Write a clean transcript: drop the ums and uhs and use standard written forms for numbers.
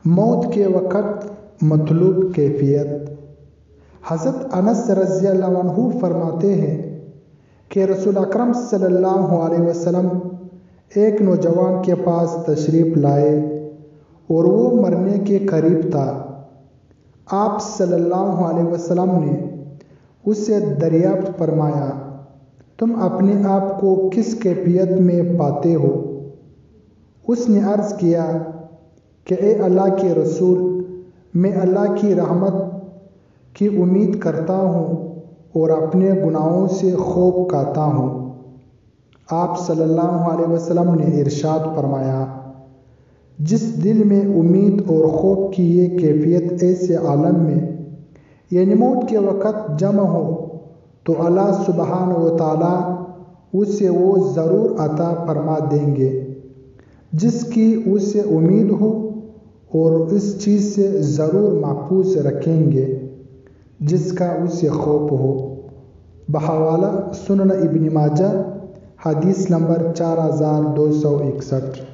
موت کے وقت مطلوب کیفیت۔ حضرت انس رضی اللہ عنہ فرماتے ہیں کہ رسول اکرم صلی اللہ علیہ وسلم ایک نوجوان کے پاس تشریف لائے اور وہ مرنے کے قریب تھا۔ آپ صلی اللہ علیہ وسلم نے اس سے دریافت فرمایا، تم اپنے آپ کو کس کیفیت میں پاتے ہو؟ اس نے عرض کیا کہ اے اللہ کے رسول، میں اللہ کی رحمت کی امید کرتا ہوں اور اپنے گناہوں سے خوف کھاتا ہوں۔ آپ صلی اللہ علیہ وسلم نے ارشاد فرمایا، جس دل میں امید اور خوف کی یہ کیفیت ایسے عالم میں یعنی موت کے وقت جمع ہو تو اللہ سبحانہ و تعالیٰ اسے وہ ضرور عطا فرما دیں گے جس کی اسے امید ہو، اور اس چیز سے ضرور محفوظ رکھیں گے جس کا اسے خوف ہو۔ بحوالہ سنن ابن ماجہ، حدیث نمبر 4261۔